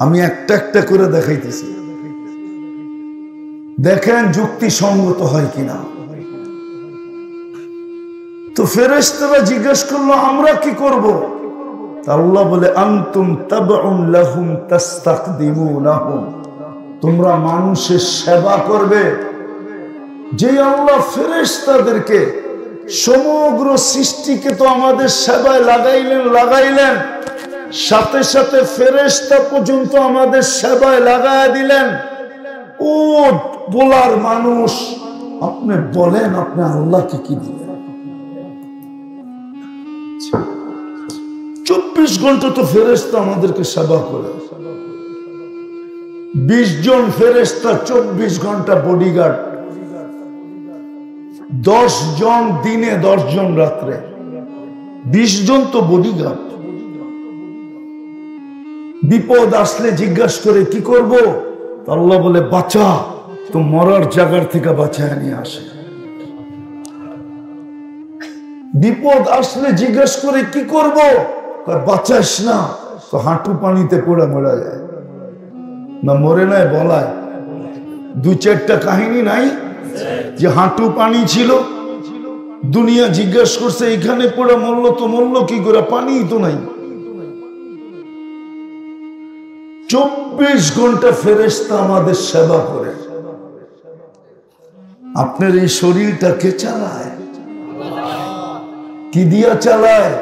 আমি একটা একটা করে দেখাইতেছি, দেখেন যুক্তিসঙ্গত হয় কিনা। তো ফেরেশতারা জিজ্ঞেস করলো আমরা কি করব? আল্লাহ বলে আনতুম তাবউন লাহুম তাস্তাকদিমুনাহুম, তোমরা মানুষের সেবা করবে। যে আল্লাহ ফেরেশতাদেরকে সমগ্র সৃষ্টিকে তো আমাদের সেবায় লাগাইলেন, সাথে সাথে ফেরেশতা পর্যন্ত আমাদের সেবায় লাগায় দিলেন। ও বলার মানুষ, আপনি বলেন আপনি আল্লাহকে কি দিলেন? 24 ঘন্টা তো ফেরেশতা আমাদেরকে সেবা করে। 20 জন ফেরেশতা 24 ঘন্টা বডিগার্ড, 10 জন দিনে 10 জন রাত্রে, 20 জন তো বডিগার্ড। বিপদ আসলে জিজ্ঞাসা করে কি করব? আল্লাহ বলে বাঁচা, তো মরার জায়গার থেকে বাঁচায় নিয়ে আসে। বিপদ আসলে জিজ্ঞেস করে কি করব? বাঁচাস না, তো হাঁটু পানিতে পড়ে মরা যায় না, মরে নাই বলায়। 2-4টা কাহিনী নাই যে হাঁটু পানি ছিল, দুনিয়া জিজ্ঞেস করছে এখানে পড়ে মরলো, তো মরলো কি করে? পানি তো নাই। 24 ঘন্টা ফেরেশতা আমাদের সেবা করে। আপনার এই শরীরটা কে চালায়? কি দিয়া চালায়?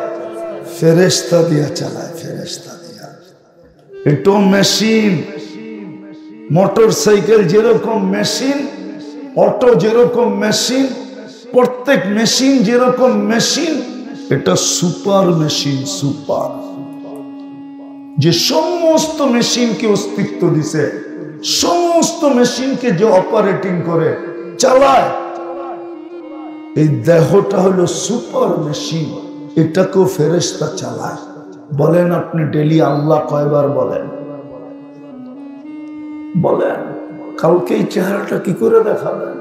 ফেরেশতা দিয়া চালায়, ফেরেশতা দিয়া। এটা মেশিন, মোটর সাইকেল যেরকম মেশিন, অটো যেরকম মেশিন, প্রত্যেক মেশিন যেরকম মেশিন, এটা সুপার মেশিন। সুপার, যে সমস্ত মেশিনকে অস্তিত্ব দিছে, সমস্ত মেশিনকে যে অপারেটিং করে চালায়, এই দেহটা হলো সুপার মেশিন, এটাকেও ফেরেশতা চালায়। বলেন আপনি ডেলি আল্লাহ কয়বার বলেন? বলেন কালকে এই চেহারাটা কি করে দেখাবেন?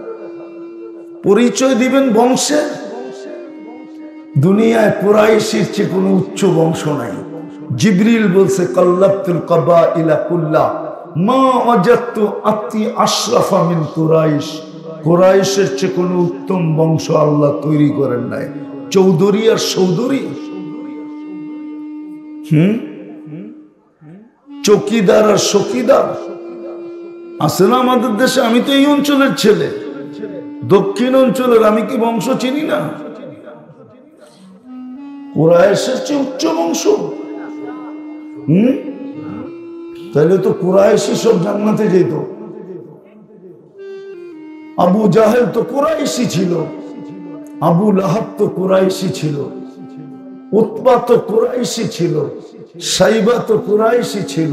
পরিচয় দিবেন বংশের? দুনিয়ায় কুরাইশের চেয়ে কোনো উচ্চ বংশ নাই। জিবরিল বলছে কাল্লাবতুল কাবাইলা কুল্লা মা ওয়াজাদতু আতি আশরাফা মিন কুরাইশ। কুরাইশের চেয়ে কোনো উত্তম বংশ আল্লাহ তৈরি করেন নাই। চৌধুরী আর সৌধুরী, চৌকিদার আর শকিদার আছে না আমাদের দেশে? আমি তো এই অঞ্চলের ছেলে, দক্ষিণ অঞ্চলের, আমি কি বংশ চিনি না? কুরাইশের চেয়ে উচ্চ বংশ। তাহলে তো কুরাইশি সব জান্নাতে যেত। আবু জাহেল তো কুরাইশি ছিল, আবু লাহাব তো কুরাইশি ছিল, উতবা তো কুরাইশি ছিল, সাইবা তো কুরাইশি ছিল,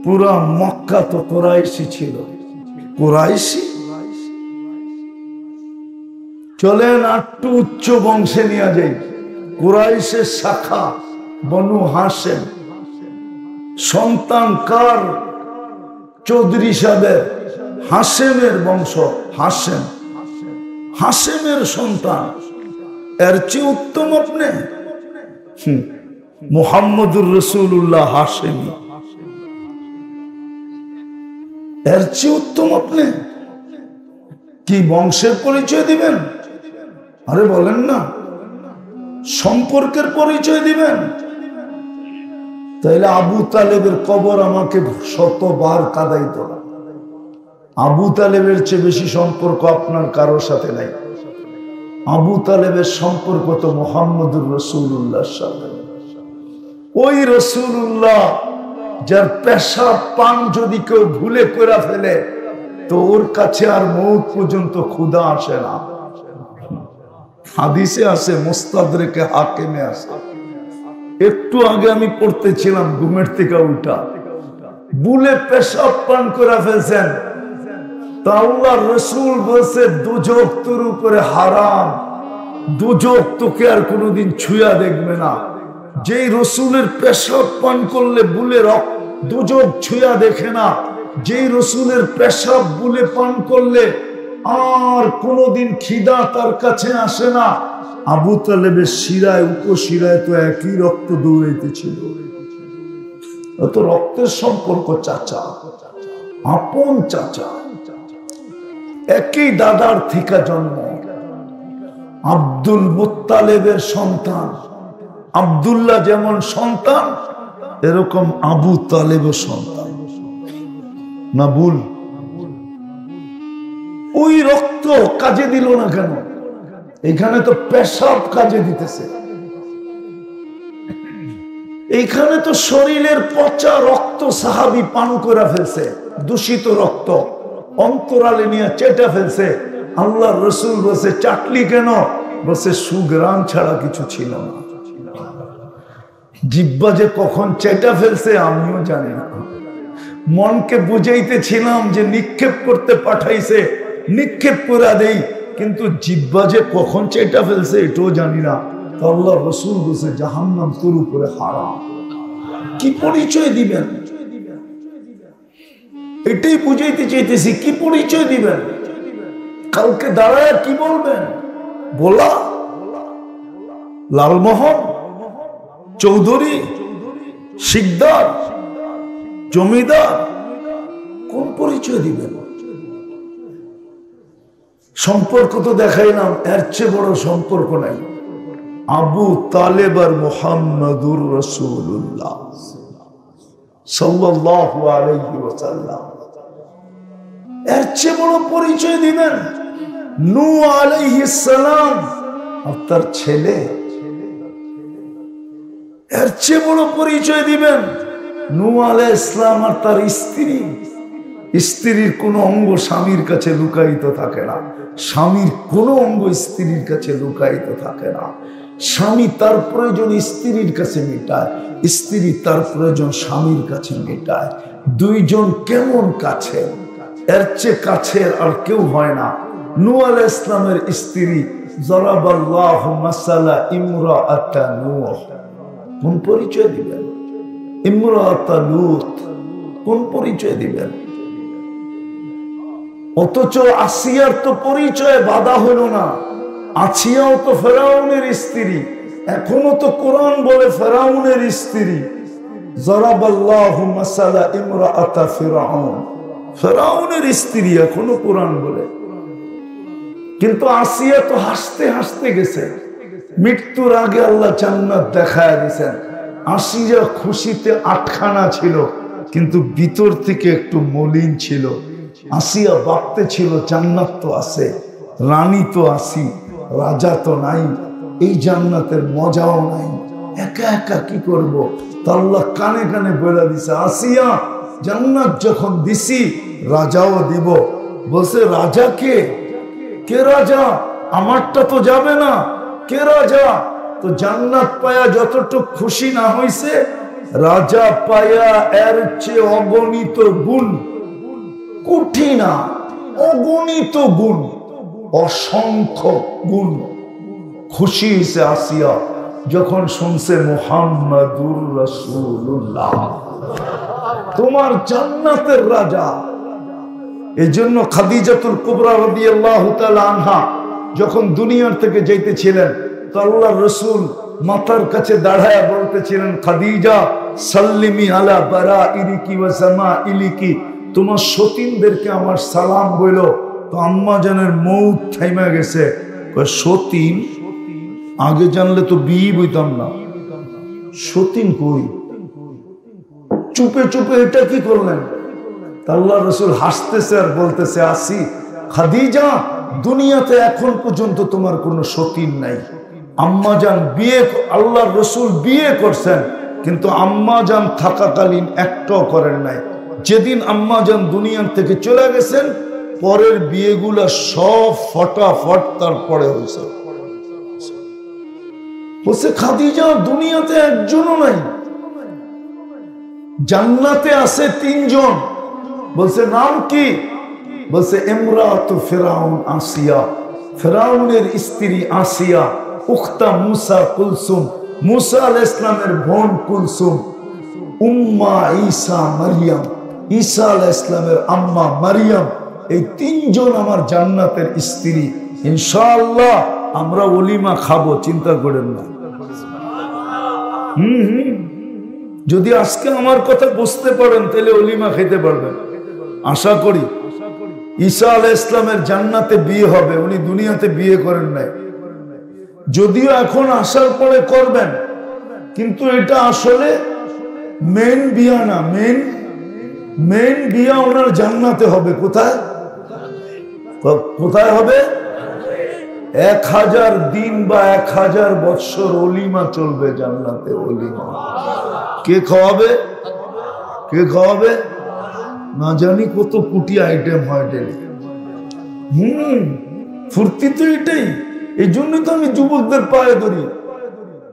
পুরা মক্কা তো কুরাইশি ছিল। কুরাইশি চলেন একটু উচ্চ বংশে নিয়ে যাই। কুরাইশের শাখা বনু হাশেম, সন্তান কার? চৌধুরী সাহেবের, হাশেমের বংশ। হাশেম, হাশেমের সন্তান, এর চেয়ে উত্তম আপনি? মুহাম্মদুর রাসূলুল্লাহ হাশেমি, এর চেয়ে উত্তম আপনি? কি বংশের পরিচয় দিবেন? আরে বলেন না, সম্পর্কের পরিচয় দিবেন? তাইলে আবু তালেবের কবর আমাকে 100বার কাঁদাইত না। আবু তালেবের চেয়ে বেশি সম্পর্ক আপনার কারোর সাথে নাই। আবু তালেবের সম্পর্ক তো মুহাম্মদুর রাসূলুল্লাহর সাথে। ওই রাসূলুল্লাহ যার পেশাব পান যদি কেউ ভুলে করে ফেলে, তো ওর কাছে আর মউত পর্যন্ত ক্ষুধা আসে না। হাদিসে আছে, মুস্তাদরেকে হাকিমে আছে। একটু আগে আমি পড়তেছিলাম, ঘুমের থেকে উঠা, ভুলে পেশাব পান করে ফেলছেন, তা আল্লাহর রাসূল বলছে দুজক তোর উপরে হারাম, দুজক তোকে আর কোনোদিন ছুঁয়া দেখবে না। যেই রসুলের পেশাব পান করলে ভুলে দুজক ছুঁয়া দেখে না, যেই রসুলের পেশাব ভুলে পান করলে আর কোনোদিন খিদা তার কাছে আসে না। আবু তালেবের শিরায় উপশিরায় তো একই রক্ত দৌড়াইতেছিল। তো রক্তের সম্পর্ক, চাচা, আপন চাচা, একই দাদার থেকে জন্ম। আব্দুল মুত্তালেবের সন্তান আব্দুল্লাহ যেমন সন্তান, এরকম আবু তালেবের সন্তান। না ভুল? ওই রক্ত কাজে দিল না কেন? এখানে তো পেশাব কাজে দিতেছে, এইখানে তো শরীরের পচা রক্ত সাহাবী পান করে ফেলছে, দূষিত রক্ত অন্তরালে নিয়ে চেটে ফেলছে। আল্লাহর রাসূল বলছে চাটলি কেন? বলছে সুগ্রাম ছাড়া কিছু ছিল না। জিহ্বা যে কখন চেটে ফেলছে আমিও জানি না। মনকে বুঝাইতেছিলাম যে নিক্ষেপ করতে পাঠাইছে, নিক্ষেপ করে দেই, কিন্তু জিহ্বা যে কখন চেটে ফেলছে এটাও জানি না। তো আল্লাহর রাসূল বলছে জাহান্নাম তোর উপরে হারাম। কি পরিচয় দিবেন? এটাই বুঝাইতে চাইতেছি, কি পরিচয় দিবেন? কালকে দাঁড়ায় কি বলবেন? বলা লালমোহন, চৌধুরী, শিকদার, জমিদার, কোন পরিচয় দিবেন? সম্পর্ক তো দেখাইলাম, এর চেয়ে বড় সম্পর্ক নাই। আবু তালেব আর মুহাম্মাদুর রাসূলুল্লাহ সাল্লাল্লাহু আলাইহি ওয়াসাল্লাম, এর চেয়ে বড় পরিচয় দিবেন? নূহ আলাইহিস সালাম আর তার ছেলে, এর চেয়ে বড় পরিচয় দিবেন? নূহ আলাইহিস সালাম আর তার স্ত্রী। স্ত্রীর কোন অঙ্গ স্বামীর কাছে লুকায়িত থাকে না, স্বামীর কোন অঙ্গ স্ত্রীর কাছে লুকায়িত থাকে না। স্বামী তার প্রয়োজন স্ত্রীর কাছে মেটায়, স্ত্রী তার প্রয়োজন স্বামীর কাছে মেটায়। দুইজন কেমন কাছে, এর চেয়ে কাছের আর কেউ হয় না। নূহ আলাইহিস সালামের স্ত্রী যারাবাল্লাহু মাসালা ইমরাআতা নূহ, কোন পরিচয় দিবেন? ইমরাআতা লূত, কোন পরিচয় দিবেন? অথচ আসিয়ার তো পরিচয় বাধা হলো না। আসিয়াও তো ফেরাউনের স্ত্রী, এখনো তো কোরআন বলে ফেরাউনের স্ত্রী। যারাবাল্লাহু মাসালা ইমরাআতা ফিরআউন, ফেরাউনের স্ত্রী এখনো কোরআন বলে। কিন্তু আসিয়া তো হাসতে হাসতে গেছে, মৃত্যুর আগে আল্লাহ জান্নাত দেখায় দিয়েছেন। আসিয়া খুশিতে আটখানা ছিল, কিন্তু ভিতর থেকে একটু মলিন ছিল। আসিয়া ভাবতে ছিল জান্নাত তো আছে, রানী তো আসি, রাজা তো নাই, এই জান্নাতের মজাও নাই, একা একা কি করব? তো আল্লাহ কানে কানে বলে দিছে, আসিয়া জান্নাত যখন দিছি রাজাও দিব। বলছে রাজা কে? কে রাজা? আমারটা তো যাবে না। কে রাজা? তো জান্নাত পায়া যতটুকু খুশি না হইছে, রাজা পায়া এর চেয়ে অগণিত গুণ, কোটি না অগণিত গুণ, অসংখ্য গুণ খুশি হয়েছে আসিয়া যখন শুনছে মুহাম্মাদুর রাসূলুল্লাহ তোমার জান্নাতের রাজা। এই জন্য খাদিজাতুল কুবরা রাদিয়াল্লাহু তাআলা আনহা যখন দুনিয়ার থেকে যাইতেছিলেন, তো আল্লাহর রাসূল মাথার কাছে দাঁড়ায়া বলতেছিলেন, খাদিজা সাল্লিমি আলা বারাইরিকি ওয়া সামাইলিকি, তোমার সতীনদেরকে আমার সালাম বইলো। তো আম্মা জানের মৌত থাইমা গেছে। সতীন আগে জানলে তো বিয়ে বইতাম না, সতীন কই? চুপে চুপে এটা কি করলেন? আল্লাহর রাসূল হাসতেছে আর বলতেছে, আসি খাদিজা, দুনিয়াতে এখন পর্যন্ত তোমার কোনো সতীন নাই। আম্মা জান বিয়ে, আল্লাহর রাসূল বিয়ে করছেন, কিন্তু আম্মা জান থাকাকালীন একটাও করেন নাই। যেদিন আম্মা জান দুনিয়ার থেকে চলে গেছেন, পরের বিয়েগুলা সব ফটাফট তারপরে হয়েছে। বলছে খাদিজা দুনিয়াতে একজনও নাই, জান্নাতে আছে 3 জন। বলছে নাম কি? বলছে ইমরাতু ফিরাউন আসিয়া, ফিরাউনের স্ত্রী আসিয়া, উখতা মুসা কুলসুম, মুসা আলাইহিস সালামের বোন কুলসুম, উম্মা ঈসা মারইয়াম, ঈসা আলাইহিস সালামের আম্মা মারইয়াম। এই 3 জন আমার জান্নাতের স্ত্রী। ইনশাআল্লাহ আমরা ওলিমা খাবো, চিন্তা করেন না। যদি আজকে আমার কথা বুঝতে পারেন তাহলে অলিমা খেতে পারবেন। আশা করি ঈসা আলাইহিস সালামের জান্নাতে বিয়ে হবে, উনি দুনিয়াতে বিয়ে করেন নাই, যদিও এখন আসার পরে করবেন, কিন্তু এটা আসলে মেন বিয়া না, মেন বিয়া ওনার জান্নাতে হবে। কোথায় কোথায় হবে? 1000 দিন বা 1000 বৎসর অলিমা চলবে জান্নাতে। অলিমা কে খাওয়াবে? কে খাওয়াবে? না জানি কত কোটি আইটেম হয় ডেলি। ফুর্তি তো এটাই। এই জন্য তো আমি যুবকদের পায়ে ধরি,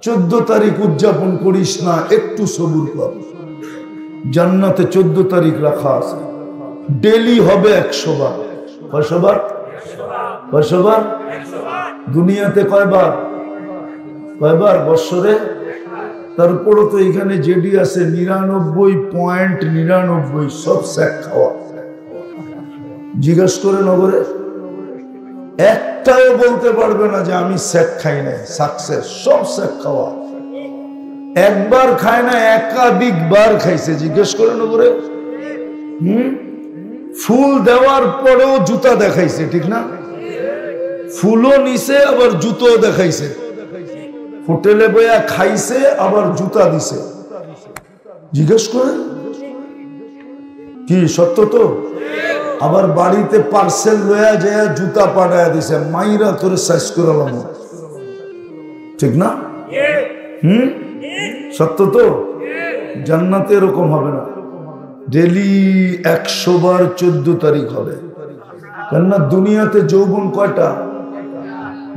14 তারিখ উদযাপন করিস না, একটু সবুর কর। জান্নাতে 14 তারিখ রাখা আছে, ডেলি হবে 100 বার। কয়শো বার? 100 বার। দুনিয়াতে কয়বার? কয়বার বৎসরে? তারপরও তো এখানে যেডি আছে 99.99 সব শেখ খাওয়া। জিজ্ঞেস করে নগরে একটাও বলতে পারবে না যে আমি শেখ খাই নাই। সাকসেস, সব শেখ খাওয়া। একবার খায় না, একাধিকবার খাইছে। জিজ্ঞেস করে নগরে। ফুল দেওয়ার পরেও জুতা দেখাইছে, ঠিক না? ফুলও নিছে আবার জুতোও দেখাইছে। হোটেলে বইয়া খাইছে আবার জুতা দিছে। জিজ্ঞেস করে কি সত্য তো? আবার বাড়িতে পার্সেল লয়া যায় জুতা পাঠায়া দিছে, মাইরা তোরে সাইজ করালাম, ঠিক না? সত্য তো? জান্নাতে এরকম হবে না, ডেলি 100 বার 14 তারিখ হবে। কেননা দুনিয়াতে যৌবন কয়টা?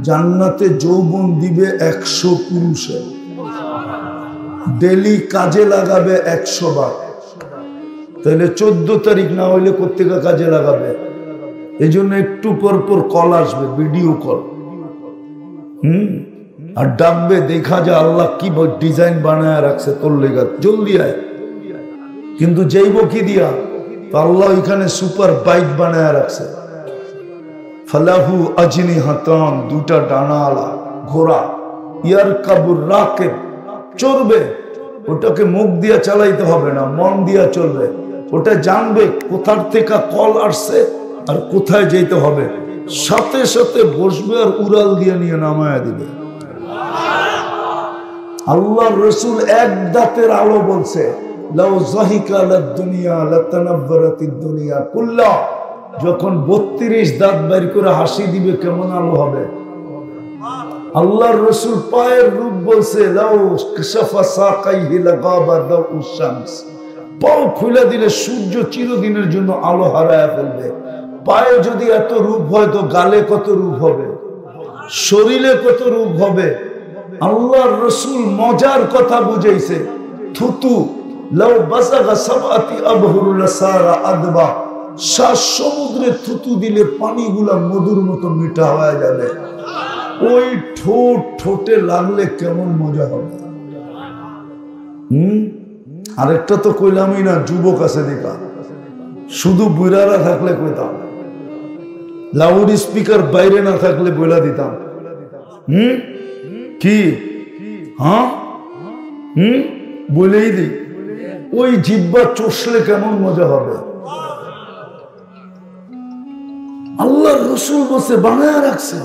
জান্নাতে যৌবন দিবে 100 পুরুষে, ডেলি কাজে লাগাবে 100 বার। তাহলে 14 তারিখ না হইলে কোত্থেকে কাজে লাগাবে? এই জন্য একটু পর পর কল আসবে, ভিডিও কল। আর ডাকবে, দেখা যায় আল্লাহ কি ডিজাইন বানায় রাখছে তোর লেগা, জলদি আয়। কিন্তু যাইব কি দিয়া? তো আল্লাহ এখানে সুপার বাইক বানায় রাখছে। ফালাহু আজনিহাতান, দুটা ডানাওয়ালা ঘোড়া। ইয়ারকাবুর রাকিব, চড়বে। ওটাকে মুখ দিয়া চালাইতে হবে না, মন দিয়া চলবে। ওটা জানবে কোথার থেকে কল আসছে আর কোথায় যেতে হবে, সাথে সাথে বসবে আর উড়াল দিয়ে নিয়ে নামায়া দিবে। আল্লাহর রাসূল এক দাঁতের আলো বলছে, লাউ যাহিকা লাদ দুনিয়া লাতানাব্বারাতিদ দুনিয়া কুল্লা। যখন 32 দাঁত বের করে হাসি দিবে কেমন আলো হবে। আল্লাহর রাসূল পায়ের রূপ বলছে, লাউ কাশাফা সাকাইহি লাগাবা দাউস শামস। পাও খুলে দিলে সূর্য চিরদিনের জন্য আলো হারায় ফেলবে। পায়ে যদি এত রূপ হয় তো গালে কত রূপ হবে, শরীরে কত রূপ হবে। আল্লাহর রাসূল মজার কথা বুঝাইছে, থুতু লাউ বাসাগা সাবাতি আবহুর লাসারা আদবা। 7 সমুদ্রে থুতু দিলে পানিগুলা মধুর মতো মিঠা হয়ে যাবে। ওই ঠোঁট ঠোঁটে লাগলে কেমন মজা হবে। আরেকটা তো কইলামই না, যুবক আছে দেখা, শুধু বুড়ারা থাকলে কইতাম, লাউড স্পিকার বাইরে না থাকলে বইলা দিতাম। কি? হ্যাঁ, বলেই দি। ওই জিহ্বা চষলে কেমন মজা হবে। আল্লাহর রাসূল বসে বানায় রাখছে।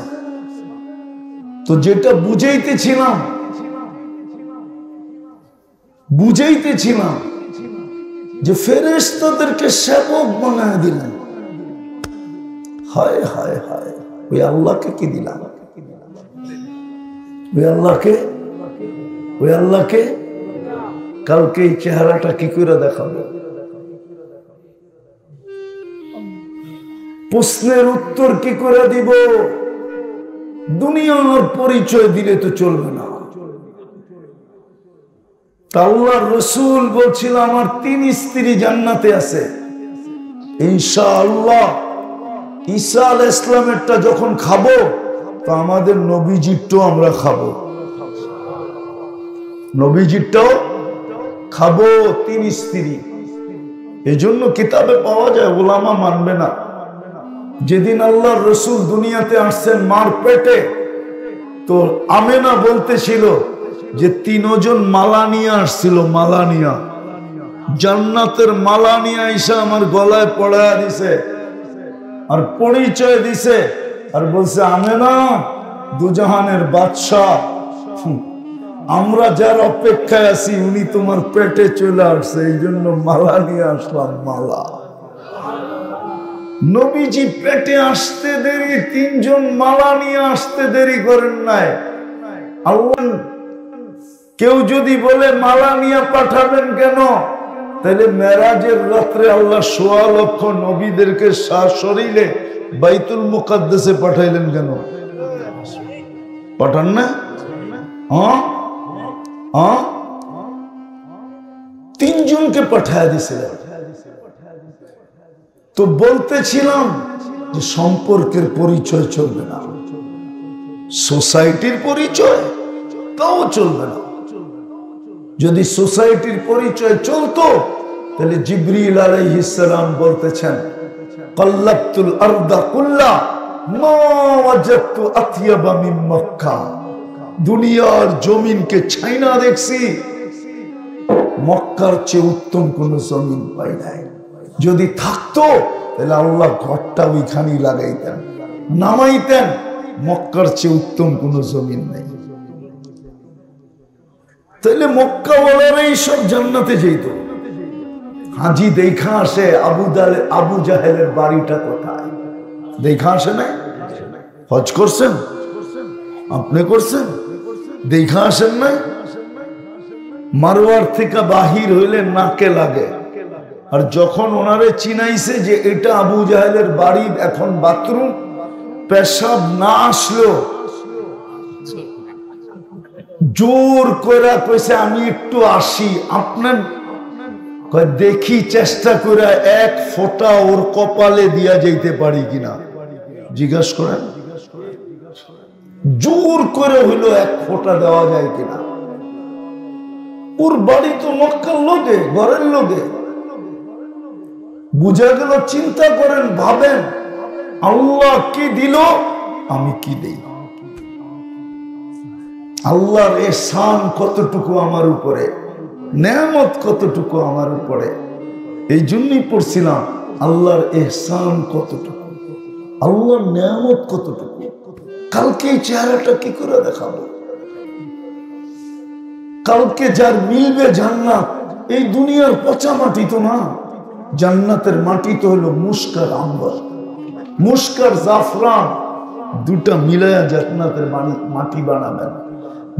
তো যেটা বুঝাইতেছিলাম যে ফেরেশতাদেরকে সেবক বানায় দিলেন। হায় হায় হায়, ওই আল্লাহকে কি দিলাম? ওই আল্লাহকে কালকে এই চেহারাটা কি করে দেখাবো? প্রশ্নের উত্তর কি করে দিব? দুনিয়ার পরিচয় দিলে তো চলবে না। আল্লাহর রাসূল বলছিল, আমার 3 স্ত্রী জান্নাতে আছে ইনশাআল্লাহ। ঈসা আলাইহিস সালামেরটা যখন খাবো তো আমাদের নবীজিরটাও আমরা খাবো, নবীজিরটাও খাবো। 3 স্ত্রী। এই জন্য কিতাবে পাওয়া যায়, উলামা মানবে না, যেদিন আল্লাহর রাসূল দুনিয়াতে আসছেন মার পেটে, তো আমেনা বলতেছিল যে তিনজন মালা নিয়ে আসছিল, মালা নিয়া, জান্নাতের মালা নিয়ে আইসা আমার গলায় পড়ায় দিছে আর পরিচয় দিছে আর বলছে আমেনা দুজাহানের বাদশাহ, আমরা যার অপেক্ষায় আছি উনি তোমার পেটে চলে আসছে, এই জন্য মালা নিয়ে আসলাম। মালা নবীজি পেটে আসতে দেরি, তিনজন মালা নিয়ে আসতে দেরি করেন নাই। আল্লাহ কেউ যদি বলে মালা নিয়ে পাঠাবেন কেন, তাহলে মেরাজের রাত্রে আল্লাহ ১৬ লক্ষ নবীদেরকে সশরীরে বাইতুল মুকাদ্দাসে পাঠাইলেন কেন? পাঠান না? তিনজনকে পাঠায় দিছিলেন। তো বলতেছিলাম যে সম্পর্কের পরিচয় চলবে না, সোসাইটির পরিচয় তাও চলবে না। যদি সোসাইটির পরিচয় চলতো তাহলে জিবরিল আলাইহিস সালাম বলতেছেন কাল্লাতুল আরদা কুল্লা মা ওয়াজাদতু আতয়াবা মিন মক্কা, দুনিয়ার জমিনকে ছাইনা দেখছি, মক্কার চেয়ে উত্তম কোন জমিন পাই নাই। যদি থাকতো তাহলে আল্লাহ ঘরটা ওইখানে লাগাইতেন, নামাইতেন, মক্কার চেয়ে উত্তম কোন জমিন নেই। তাহলে মক্কা ওয়ালারাই সব জান্নাতে যেত। হাজি দেখা আসে আবু জাহেলের বাড়িটা কোথায়, দেখা আসে না? হজ করছেন আপনি, করছেন, দেখা আসেন না? মারওয়ার থেকে বাহির হইলে নাকে লাগে, আর যখন ওনারে চিনাইছে যে এটা আবু জাহেলের বাড়ি, এখন বাথরুম, পেশাব না আসলো জোর করে কইছে আমি একটু আসি, আপনার দেখি চেষ্টা করে এক ফোঁটা ওর কপালে দিয়া যাইতে পারি কিনা, জিজ্ঞাসা করেন। জোর করে হইলো এক ফোঁটা দেওয়া যায় কিনা। ওর বাড়ি তো মক্কার লোকে, ঘরের লোকে, বুঝা গেল। চিন্তা করেন, ভাবেন আল্লাহ কি দিল, আমি কি দেই, আল্লাহর এহসান কতটুকু আমার উপরে, নেয়ামত কতটুকু আমার উপরে। এই জন্যই পড়ছিলাম আল্লাহর এহসান কতটুকু, আল্লাহর নেয়ামত কতটুকু। কালকে এই চেহারাটা কি করে দেখাবো? কালকে যার মিলবে জান্নাত, এই দুনিয়ার পচা মাটি তো না, জান্নাতের মাটি তো হলো মুস্কার আম্বর, মুস্কার জাফরান, দুটা মিলায়া জান্নাতের মাটি বানাবেন।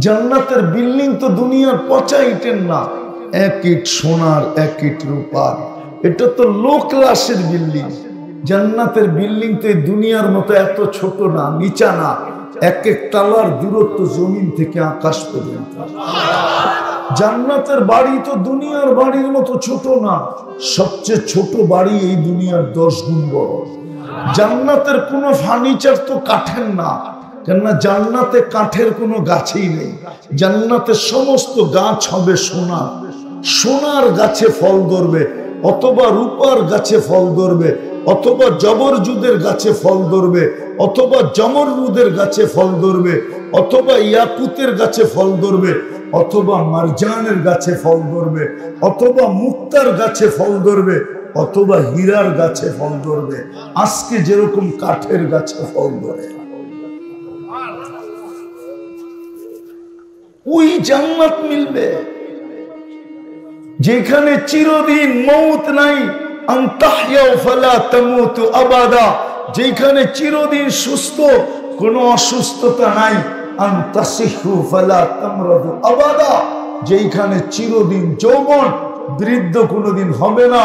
জান্নাতের বিল্ডিং তো দুনিয়ার পচা ইটের না, এক ইট সোনার, এক ইট রূপার। এটা তো লো ক্লাসের বিল্ডিং। জান্নাতের বিল্ডিং তো এই দুনিয়ার মতো এত ছোট না, নিচা না, এক এক তালার দূরত্ব জমিন থেকে আকাশ পর্যন্ত। জান্নাতের বাড়ি তো দুনিয়ার বাড়ির মতো ছোট না, সবচেয়ে ছোট বাড়ি এই দুনিয়ার 10 গুণ বড়। জান্নাতের কোনো ফার্নিচার তো কাঠের না, কেননা জান্নাতে কাঠের কোনো গাছই নেই। জান্নাতের সমস্ত গাছ হবে সোনা, সোনার গাছে ফল ধরবে, অথবা রূপার গাছে ফল ধরবে, অথবা জবরজুদের গাছে ফল ধরবে, অথবা জমরুদের গাছে ফল ধরবে, অথবা ইয়াকুতের গাছে ফল ধরবে, অথবা মারজানের গাছে ফল ধরবে, অথবা মুক্তার গাছে ফল ধরবে, অথবা হীরার গাছে ফল ধরবে। আজকে যেরকম কাঠের গাছে ফল ধরে, ওই জান্নাত মিলবে যেখানে চিরদিন মৌত নাই, আনতাহইয়াউ ফালা তামুতু আবাদা, যেখানে চিরদিন সুস্থ, কোনো অসুস্থতা নাই, আনতাসিহু ফালা তামরাদু আবাদা, যেখানে চিরদিন যৌবন, বৃদ্ধ কোনোদিন হবে না,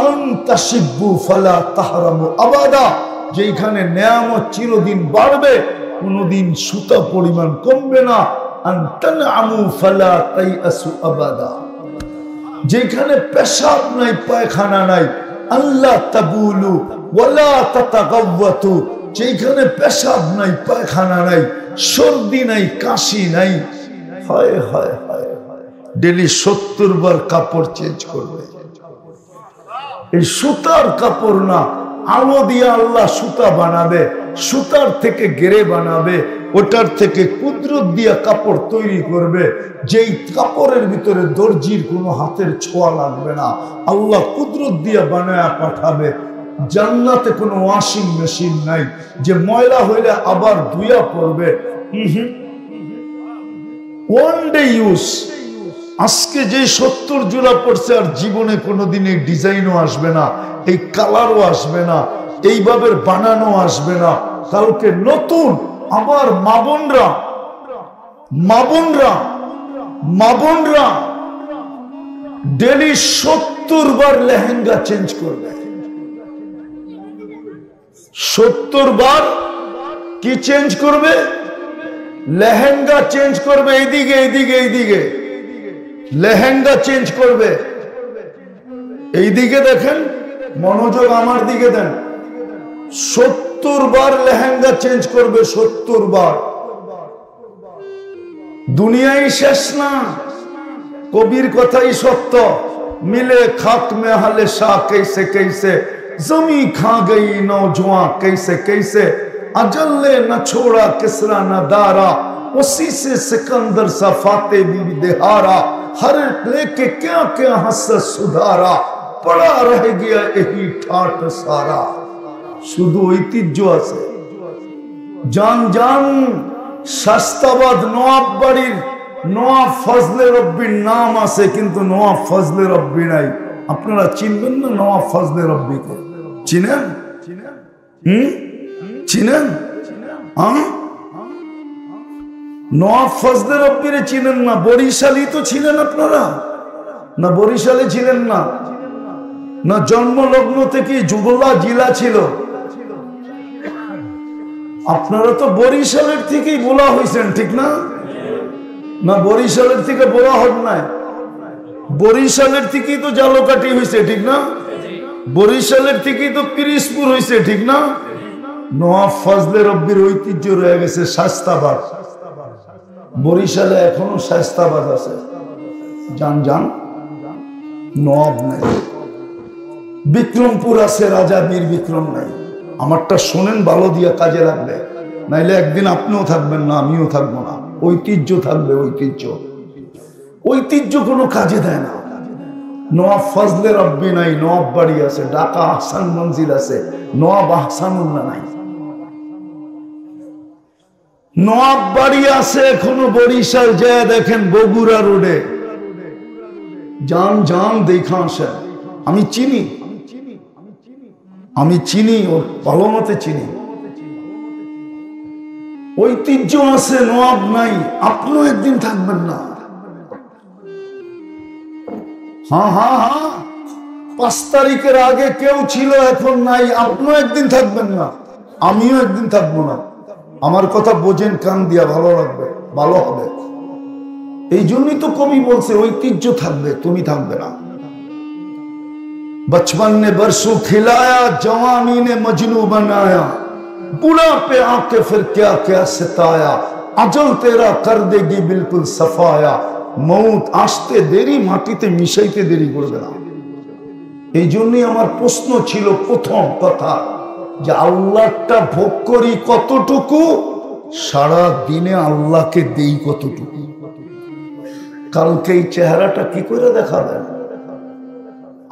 আনতাসিব্বু ফালা তাহরামু আবাদা, যেখানে নেয়ামত চিরদিন বাড়বে, কোনোদিন সুতা পরিমাণ কমবে না, আনতানআমু ফালা তাইআসু আবাদা, যেখানে পেশাব নাই, পায়খানা নাই, আল্লাহ তাবুলু ওয়ালা তাতাগাওয়াতু, যেখানে পেশাব নাই, পায়খানা নাই, সর্দি নাই, কাশি নাই। হায় হায় হায়, ডেলি 70 বার কাপড় চেঞ্জ করবে। এই সুতার কাপড় না, আলো দিয়ে আল্লাহ সুতা বানাবে, সুতার থেকে গেরে বানাবে, ওটার থেকে কুদরত দিয়া কাপড় তৈরি করবে, যেই কাপড়ের ভিতরে দর্জির কোনো হাতের ছোঁয়া লাগবে না। আল্লাহ কুদরত দিয়া বানায়া পাঠাবে। জান্নাতে কোনো ওয়াশিং মেশিন নাই যে ময়লা হইলে আবার ধুইয়া পড়বে। One day use. আজকে যে 70 জোড়া পড়ছে আর জীবনে কোনোদিন এই ডিজাইনও আসবে না, এই কালারও আসবে না, এইভাবে বানানো আসবে না। কালকে নতুন আবার মা-বোনরা ডেলি 70 বার লেহেঙ্গা চেঞ্জ করবে। 70 বার কি চেঞ্জ করবে? লেহেঙ্গা চেঞ্জ করবে। এইদিকে লেহেঙ্গা চেঞ্জ করবে। এইদিকে দেখেন, মনোযোগ আমার দিকে দেন। 70 বার লেহেঙ্গা চেঞ্জ করবে, 70 বার। দুনিয়াই শেষ না, কবির কথাই সত্য। মিলে খাক মে হালে শাহ कैसे कैसे, जमी खा गई नौजवान कैसे कैसे, अजल्ले न छोड़ा किसरा न दारा, उसी से सिकंदर सा फाते भी देहारा, हर लेके क्या क्या हसरत सुधारा, पड़ा रह गया यही ठाट सारा। শুধু ঐতিহ্য আছে। জান জান শাস্তাবাদ নওয়াব বাড়ির নওয়াব ফজলে রব্বির নাম আছে, কিন্তু নওয়াব ফজলে রব্বি নাই। আপনারা চিনবেন না নওয়াব ফজলে রব্বিকে? চিনেন? চিনেন? নওয়াব ফজলে রব্বিরে চিনেন না? বরিশালী তো ছিলেন আপনারা না? বরিশালে ছিলেন না? না জন্মলগ্ন থেকে যুগলা জেলা ছিল? আপনারা তো বরিশালের থেকেই বলা হয়েছেন, ঠিক না? না বরিশালের থেকে বলা হন নাই, বরিশালের থেকেই তো জালকাঠি হয়েছে, ঠিক না? বরিশালের থেকেই তো পিরিজপুর হয়েছে, ঠিক না? নওয়াব ফজলে রব্বির ঐতিহ্য রয়ে গেছে শাস্তাবাদ। বরিশালে এখনো শাস্তাবাদ আছে। জান জান নওয়াব নাই। বিক্রমপুর আছে, রাজা বীর বিক্রম নাই। আমারটা শোনেন, ভালো দিয়া কাজে লাগবে, নাইলে একদিন আপনিও থাকবেন না, আমিও থাকবো না। ঐতিহ্য থাকবে, ঐতিহ্য কোনো কাজে দেয় না। নওয়াব ফজলে রব্বি নাই, নওয়াব বাড়ি আছে, ঢাকা আহসান মঞ্জিল আছে, নওয়াব আহসানুল্লাহ নাই। নওয়াব বাড়ি আছে এখনো বরিশাল, যায় দেখেন বগুড়া রোডে। যান দেখা আসেন। আমি চিনি, ওর ভালো মতে চিনি। ঐতিহ্য আছে, নওয়াব নাই। আপনিও একদিন থাকবেন না। হ্যাঁ 5 তারিখের আগে কেউ ছিল, এখন নাই। আপনিও একদিন থাকবেন না, আমিও একদিন থাকবো না। আমার কথা বোঝেন কান দিয়া, ভালো লাগবে, ভালো হবে। এই জন্যই তো কবি বলছে ঐতিহ্য থাকবে, তুমি থাকবে না। बचपन ने बरसों खिलाया, जवानी ने मजनू बनाया, बुढ़ापे आके फिर क्या क्या सताया, अजल तेरा कर देगी बिल्कुल सफाया, मौत আসতে দেরি, মাটিতে মিশাইতে দেরি করবে না। এই জন্যই আমার প্রশ্ন ছিল প্রথম কথা, যে আল্লাহটা ভোগ করি কতটুকু, সারা দিনে আল্লাহকে দেই কতটুকু। কালকে এই চেহারাটা কি করে দেখাবেন?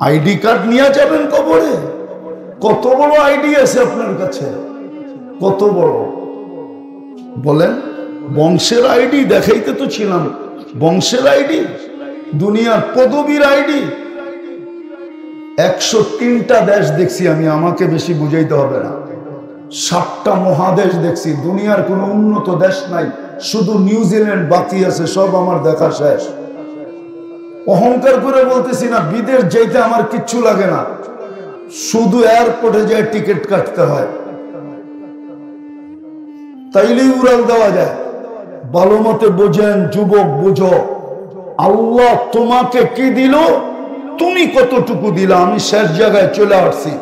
আইডি কার্ড নিয়ে যাবেন কবরে? কত বড় আইডি আছে আপনার কাছে? কত বড় বলেন? বংশের আইডি দেখাইতে তো ছিলাম, বংশের আইডি, দুনিয়ার পদবীর আইডি। 103টা দেশ দেখছি আমি, আমাকে বেশি বুঝাইতে হবে না। 7টা মহাদেশ দেখছি, দুনিয়ার কোনো উন্নত দেশ নাই, শুধু নিউজিল্যান্ড বাকি আছে, সব আমার দেখা শেষ। অহংকার করে বলতেছি না, বিদেশ যাইতে আমার কিচ্ছু লাগে না, শুধু এয়ারপোর্টে যায় টিকিট কাটতে হয়, তাইলেই উড়াল দেওয়া যায়। ভালো মতে বোঝেন যুবক, বুঝো আল্লাহ তোমাকে কি দিল, তুমি কতটুকু দিলা। আমি শেষ জায়গায় চলে আসছি,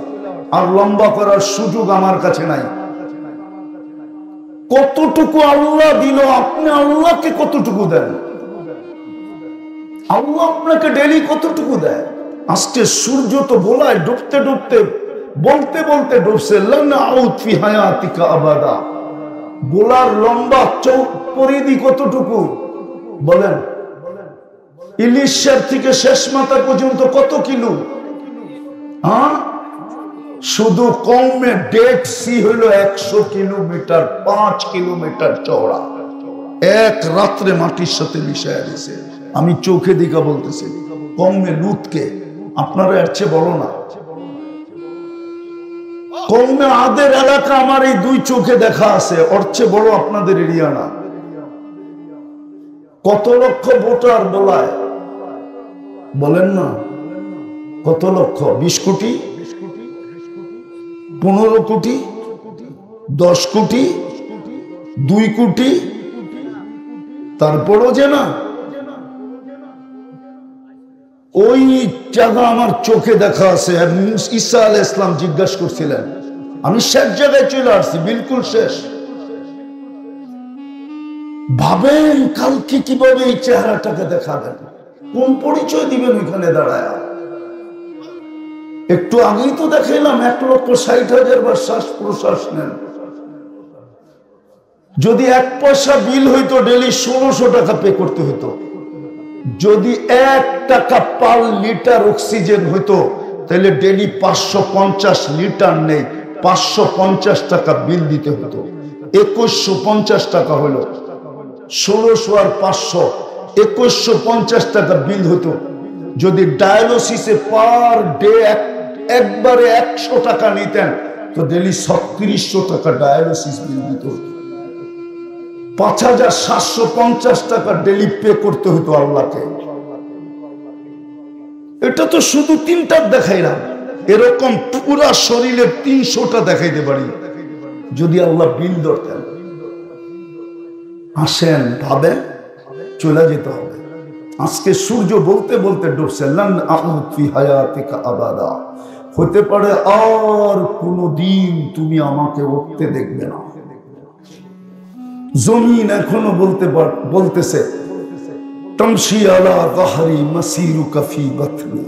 আর লম্বা করার সুযোগ আমার কাছে নাই। কতটুকু আল্লাহ দিল, আপনি আল্লাহকে কতটুকু দেন? আল্লাহ আপনাকে ডেলি কতটুকু দেয়? আজকে সূর্য তো বলায় ডুবতে ডুবতে, বলতে বলতে ডুবছে। লান আউত ফি হায়াতিকা আবাদা, বোলার লম্বা পরিধি কতটুকু বলেন? ইলিশের থেকে শেষ মাথা পর্যন্ত কত কিলো? শুধু কমে ডেড সি হইল 100 কিলোমিটার, 5 কিলোমিটার চওড়া। এক রাত্রে মাটির সাথে মিশাইয়া দিছে। আমি চোখে দিকা বলতেছি, কমে লুটকে আপনারা এর চেয়ে বলো না। কমে আদের এলাকা আমার এই 2 চোখে দেখা আছে, ওর চেয়ে বড় আপনাদের এরিয়া না। কত লক্ষ ভোটার বলায় বলেন না? কত লক্ষ? 20 কোটি, 15 কোটি, 10 কোটি, 2 কোটি, তারপরও যে না ওই জায়গা আমার চোখে দেখা আছে। ঈসা আলাইহিস সালাম জিজ্ঞাসা করছিলেন, আমি শেষ জায়গায় চলে আসছি, বিলকুল শেষ। ভাবেন কালকে কিভাবে এই চেহারাটাকে দেখাবেন, কোন পরিচয় দিবেন ওইখানে দাঁড়ায়? একটু আগেই তো দেখাইলাম 1,60,000 বার শ্বাস প্রশ্বাস নেন। যদি 1 পয়সা বিল হইতো ডেলি 1600 টাকা পে করতে হইতো। যদি 1 টাকা পার লিটার অক্সিজেন হইতো তাহলে ডেলি 550 লিটার নেই 550 টাকা বিল দিতে হতো। 2150 টাকা হলো, 1600 আর 500 2150 টাকা বিল হতো। যদি ডায়ালিসিসে পার ডে একবারে 100 টাকা নিতেন তো ডেলি 3600 টাকা ডায়ালিসিস বিল দিতে হতো। 5750 টাকা ডেলি পে করতে হতো আল্লাহকে। এটা তো শুধু 3টা দেখাইলাম, এরকম পুরা শরীরে 300টা দেখাইতে পারি যদি আল্লাহ বিল ধরতেন। আসেন ভাবেন, চলে যেতে হবে। আজকে সূর্য বলতে বলতে ডুবছে, লান আউদ ফি হায়াতিকা আবাদা, হতে পারে আর কোনদিন তুমি আমাকে উঠতে দেখবে না। জমিন এখনো বলতেছে তামশি আলা যাহরি মাসিরুকা ফি বাতনি,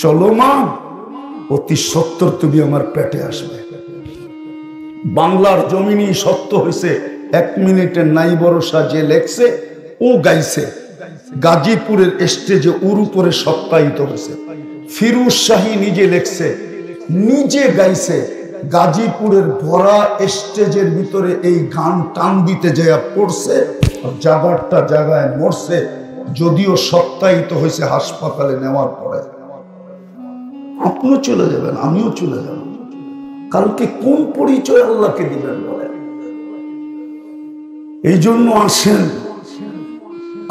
চলো মা অতি সত্তর তুমি আমার পেটে আসবে। বাংলার জমিনই সত্য হয়েছে। 1 মিনিটের নাই ভরসা যে লেখছে ও গাইছে, গাজীপুরের স্টেজে ওর উপরে সত্যায়িত হয়েছে। ফিরোজ শাহী নিজে লেখছে, নিজে গাইছে, গাজীপুরের ভরা স্টেজের ভিতরে এই গান টান দিতে যায় পড়ছে, জায়গাটা জায়গায় মরছে, যদিও সত্যায়িত হয়েছে হাসপাতালে নেওয়ার পরে। আপনিও চলে যাবেন, আমিও চলে যাব। কালকে কোন পরিচয় আল্লাহকে দিবেন বলে? এই জন্য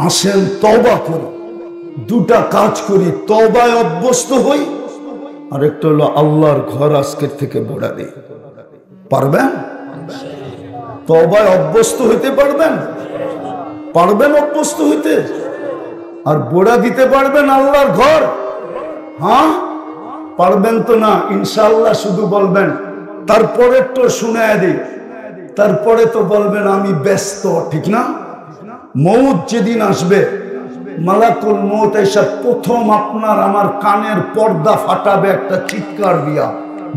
আসেন তওবা করি, 2টা কাজ করি, তওবায় অভ্যস্ত হই, আর একটা হলো আল্লাহর ঘর আজকের থেকে বড়া দিই। পারবেন? তওবায় অভ্যস্ত হইতে পারবেন? অভ্যস্ত হইতে? আর বড়া দিতে পারবেন আল্লাহর ঘর? হ্যাঁ পারবেন তো না? ইনশাআল্লাহ শুধু বলবেন। তারপরে তো শুনায় দিই, তারপরে তো বলবেন আমি ব্যস্ত, ঠিক না? মৌত যেদিন আসবে, মালাকুল মৌত এসে প্রথম আপনার আমার কানের পর্দা ফাটাবে একটা চিৎকার দিয়া।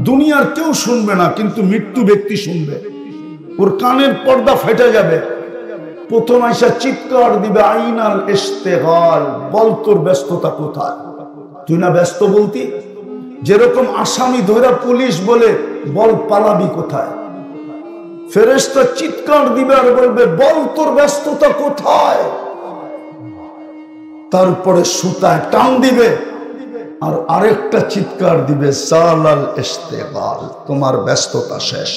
দুনিয়ার কেউ শুনবে না, কিন্তু মৃত্যু ব্যক্তি শুনবে। ওর কানের পর্দা ফেটে যাবে, প্রথম আইসা চিৎকার দিবে, আইনাল ইশতেগাল, বল তোর ব্যস্ততা কোথায়? তুই না ব্যস্ত বলতি? যেরকম আসামি ধরে পুলিশ বলে বল পালাবি কোথায়, ফেরেশতা চিৎকার দিবে আর বলবে বল তোর ব্যস্ততা কোথায়। তারপরে সুতায় টান দিবে আর আরেকটা চিৎকার দিবে, সালাল ইশতেগাল, তোমার ব্যস্ততা শেষ।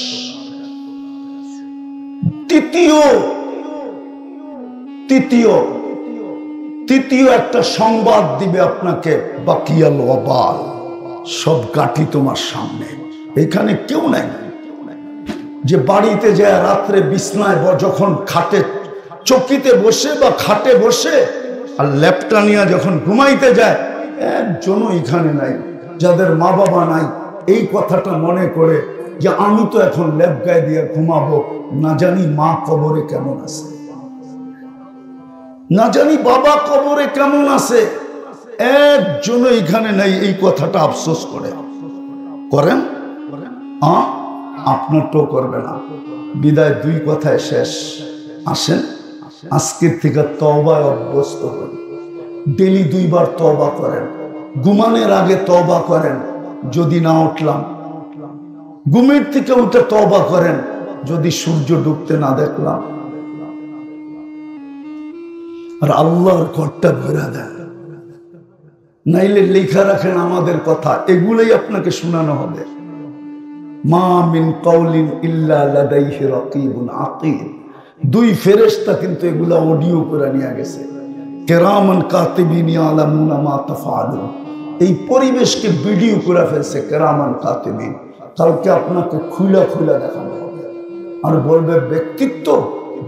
তৃতীয় একটা সংবাদ দিবে আপনাকে, বাকিয়াল ওয়াবাল, সব গাঠি তোমার সামনে। এখানে কেউ নাই যে বাড়িতে যায় রাত্রে বিছনায় যখন খাটে চকিতে বসে বা খাটে বসে আর ল্যাপটা নিয়ে যখন ঘুমাইতে যায়, একজনও এখানে নাই যাদের মা বাবা নাই এই কথাটা মনে করে যে আমি তো এখন ল্যাপ গায়ে দিয়ে ঘুমাবো, না জানি মা কবরে কেমন আছে, না জানি বাবা কবরে কেমন আছে। একজনও এখানে নাই এই কথাটা আফসোস করেন? আপনারটাও করবে না। বিদায় দুই কথায় শেষ। আসেন আজকের থেকে তওবায় অভ্যস্ত হন। ডেলি 2 বার তওবা করেন, ঘুমানোর আগে তওবা করেন। যদি না উঠলাম, ঘুমের থেকে উঠে তওবা করেন। যদি সূর্য ডুবতে না দেখলাম, আর আল্লাহর ঘরটা ভরে দেন। নাইলে লেখা রাখেন আমাদের কথা, এগুলোই আপনাকে শোনানো হবে। মা মিন কাউলিন ইল্লা লাদাইহি রাকিবুন আতীদ। 2 ফেরেশতা কিন্তু এগুলা অডিও করে নিয়ে গেছে। কিরামান কাতিবিন ইয়ালামুনা মা তাফআলুন। এই পরিবেশকে ভিডিও করে ফেলছে কিরামান কাতিবিন। কালকে আপনাকে খুলা খুলা দেখানো হবে, আর বলবে ব্যক্তিত্ব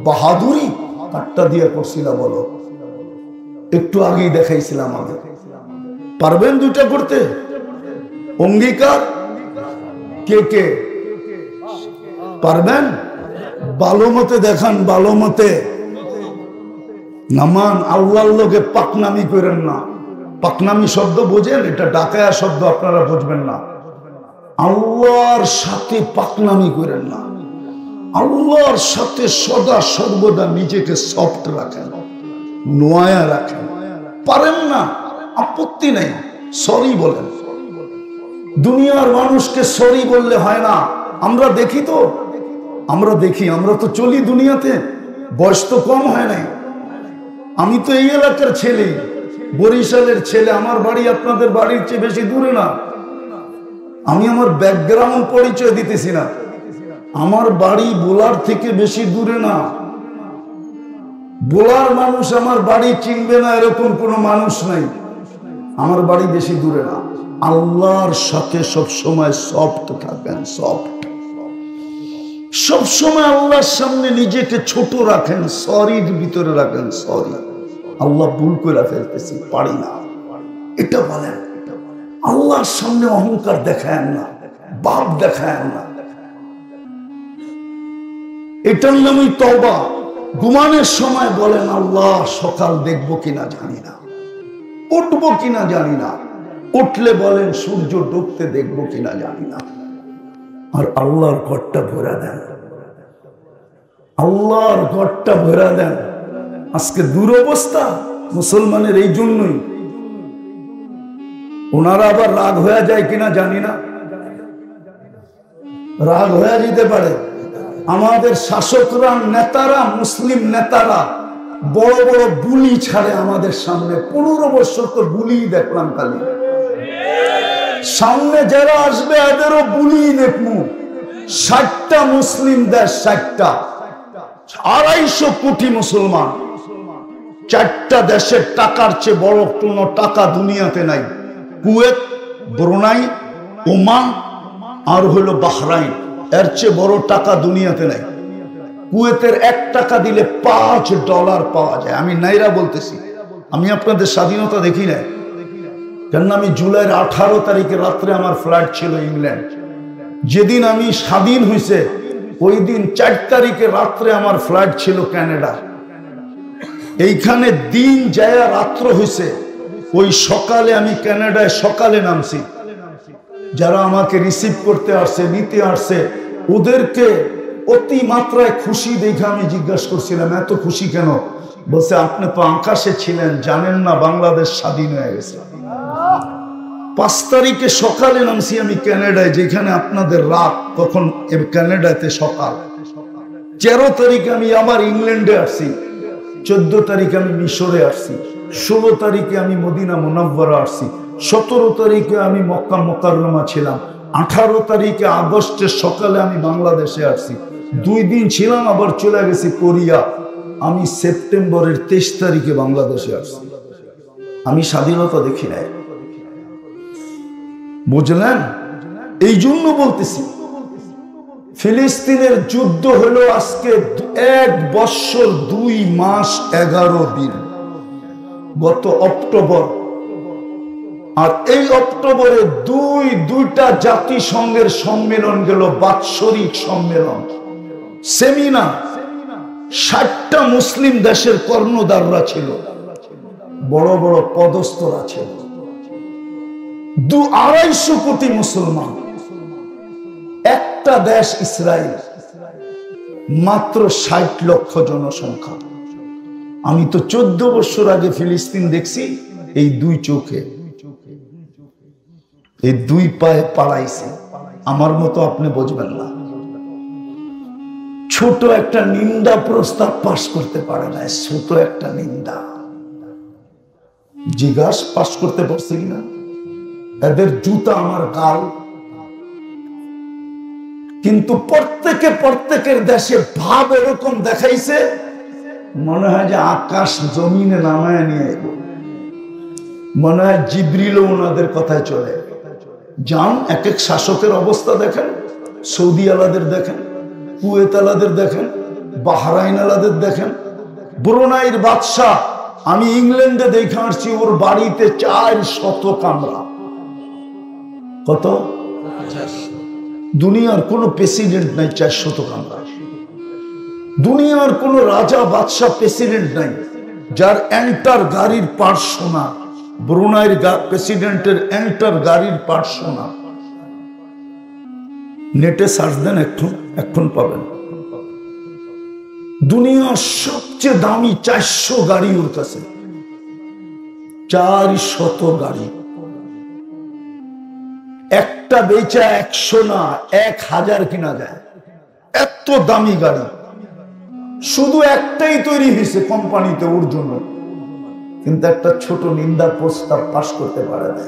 বাহাদুরি কাটটা দিয়ে করছিল বলো। একটু আগেই দেখাইছিলাম আমি। পারবেন 2টা করতে? অঙ্গীকার কে কে পারবেন? ভালো মতে দেখান, ভালো মতে। নামান আল্লাহর লোকে পাকনামি করেন না। পাকনামি শব্দ বোঝেন? এটা ডাকায়া শব্দ, আপনারা বুঝবেন না। আল্লাহর সাথে পাকনামি করেন না। আল্লাহর সাথে সদা সর্বদা নিজেকে সফট রাখেন, নোয়া রাখেন। পারেন না, আপত্তি নেই, সরি বলেন। দুনিয়ার মানুষকে সরি বললে হয় না। আমরা দেখি তো, আমরা তো চলি দুনিয়াতে। বয়স তো কম হয় নাই। আমি তো এই এলাকার ছেলে, বরিশালের ছেলে। আমার বাড়ি আপনাদের বাড়ির চেয়ে বেশি দূরে না। আমি আমার ব্যাকগ্রাউন্ড পরিচয় দিতেছি না। আমার বাড়ি বোলার থেকে বেশি দূরে না। বোলার মানুষ আমার বাড়ি চিনবে না এরকম কোনো মানুষ নাই। আমার বাড়ি বেশি দূরে না। আল্লাহর সাথে সবসময় সফট থাকেন, সফট। সবসময় আল্লাহর সামনে নিজেকে ছোট রাখেন, সরির ভিতরে রাখেন। সরি, আল্লাহ ভুল করে ফেলতেছি, পারি না, এটা বলেন। আল্লাহর সামনে অহংকার দেখায় না, বাপ দেখায় না। এটার নামই তওবা। ঘুমানোর সময় বলেন, আল্লাহ সকাল দেখবো কিনা জানি না, উঠবো কিনা জানি না। উঠলে বলেন, সূর্য ডুবতে দেখবো কিনা জানি না। আর আল্লাহর ঘরটা ভরা দেন, আল্লাহর ঘরটা ভরা দেন। আজকে দুরবস্থা মুসলমানের এই জন্যই। ওনারা আবার রাগ হয়ে যায় কিনা জানি না, রাগ হয়ে যেতে পারে। আমাদের শাসকরা, নেতারা, মুসলিম নেতারা বড় বড় বুলি ছাড়ে আমাদের সামনে। 15 বছর তো বুলি দেখলাম খালি। সামনে যারা আসবে এদেরও বুলি দেখবো। 60টা মুসলিম দেশ, 60টা, 250 কোটি মুসলমান। 4টা দেশের টাকার চেয়ে বড় কোনো টাকা দুনিয়াতে নাই। কুয়েত, ব্রুনাই, ওমান আর হলো বাহরাইন। এর চেয়ে বড় টাকা দুনিয়াতে নাই। কুয়েতের 1 টাকা দিলে $5 পাওয়া যায়। আমি নাইরা বলতেছি, আমি আপনাদের স্বাধীনতা দেখি নাই। কেননা আমি জুলাইয়ের 18 তারিখে রাত্রে আমার ফ্লাইট ছিল ইংল্যান্ড। যেদিন আমি স্বাধীন হয়েছে ওই দিন 4 তারিখে রাত্রে আমার ফ্লাইট ছিল কানাডা। এইখানে দিন যায় রাত্র হয়েছে, ওই সকালে আমি কানাডায় সকালে নামছি। যারা আমাকে রিসিভ করতে আসছে, নিতে আসছে, ওদেরকে অতি মাত্রায় খুশি দেখে আমি জিজ্ঞাসা করছিলাম, এত খুশি কেন? বলছে, আপনি তো আকাশে ছিলেন, জানেন না বাংলাদেশ স্বাধীন হয়ে গেছে। 5 তারিখে সকালে নামছি আমি কানাডায়, যেখানে আপনাদের রাত, তখন কানাডাতে সকাল। 13 তারিখে আমি আবার ইংল্যান্ডে আসছি। 14 তারিখে আমি মিশরে আসছি। 16 তারিখে আমি মদিনা মুনাওয়ারা আসছি। 17 তারিখে আমি মক্কা মুকাররমা ছিলাম। 18 তারিখে আগস্টের সকালে আমি বাংলাদেশে আসছি। 2 দিন ছিলাম, আবার চলে গেছি কোরিয়া। আমি সেপ্টেম্বরের 23 তারিখে বাংলাদেশে আসছি। আমি স্বাধীনতা দেখি নাই, বুঝলেন? এই জন্য বলতেছি, ফিলিস্তিনের যুদ্ধ হলো আজকে 1 বছর 2 মাস 11 দিন, গত অক্টোবর। আর এই অক্টোবরে দুইটা জাতিসংঘের সম্মেলন গেল, বাৎসরিক সম্মেলন, সেমিনার। 60টা মুসলিম দেশের কর্ণধাররা ছিল, বড় বড় পদস্থরা ছিল। 250 কোটি মুসলমান। একটা একটা দেশ ইসরায়েল, মাত্র 60 লক্ষ জনসংখ্যা। আমি তো 14 বছর আগে ফিলিস্তিন দেখছি এই দুই চোখে, এই দুই পায়ে পাড়াইছে। আমার মতো আপনি বুঝবেন না। ছোট একটা নিন্দা প্রস্তাব পাশ করতে পারে না, ছোট একটা নিন্দা জিজ্ঞাস পাশ করতে পারছে কিনা। এদের জুতা আমার গাল। কিন্তু প্রত্যেকের দেশে ভাব এরকম দেখাইছে, মনে হয় যে আকাশ জমিনে নামায় নিয়ে এলো, মনে হয় জিবরিলও ওনাদের কথায় চলে যান। এক এক শাসকের অবস্থা দেখেন, সৌদি আলাদের দেখেন, কুয়েত আলাদের দেখেন, বাহরাইন আলাদের দেখেন, ব্রুনাইয়ের বাদশাহ। আমি ইংল্যান্ডে দেখে আসছি, ওর বাড়িতে 400 কামরা। কত? দুনিয়ার কোন প্রেসিডেন্ট নাই 400 কামরা। দুনিয়ার কোন রাজা বাদশাহ প্রেসিডেন্ট নাই যার এন্টার গাড়ির পার্ট সোনা। ব্রুনাইয়ের প্রেসিডেন্টের এন্টার গাড়ির পার্ট সোনা। নেটে সার্চ দেন, এখন পাবেন। দুনিয়ার সবচেয়ে দামি 400 গাড়ি ওর কাছে, 400 গাড়ি। একটা বেচা 100 না 1000 কিনা যায়, এত দামি গাড়ি। শুধু একটাই তৈরি হয়েছে কোম্পানিতে ওর জন্য, কিন্তু একটা ছোট নিন্দা প্রস্তাব পাশ করতে পারে না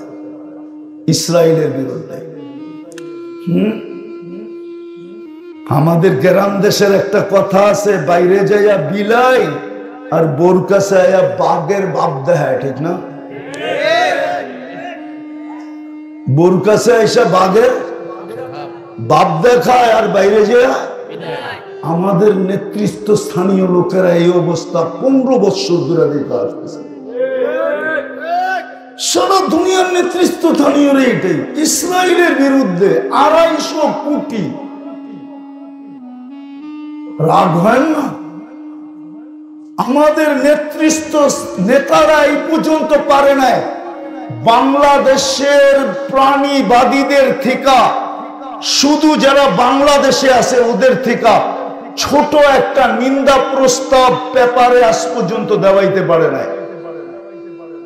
ইসরায়েলের বিরুদ্ধে। আমাদের গ্রাম দেশের একটা কথা আছে, বাইরে যাইয়া বিলাই আর বোর কাছে আয়া বাঘের বাপ দেখায়, ঠিক না? বোর কাছে এসে বাঘের বাপ দেখায় আর বাইরে যাইয়া। আমাদের নেতৃত্ব স্থানীয় লোকেরা এই অবস্থা 15 বছর ধরে দেখে আসতেছে। সারা দুনিয়ার নেতৃত্ব স্থানীয় এটাই, ইসরায়েলের বিরুদ্ধে 250 কোটি। রাগ হয় না? আমাদের নেতৃত্ব নেতারা এই পর্যন্ত পারে নাই বাংলাদেশের প্রাণীবাদীদের থেকে, শুধু যারা বাংলাদেশে আছে ওদের থেকে ছোট একটা নিন্দা প্রস্তাব পেপারে আজ পর্যন্ত দেওয়াইতে পারে নাই।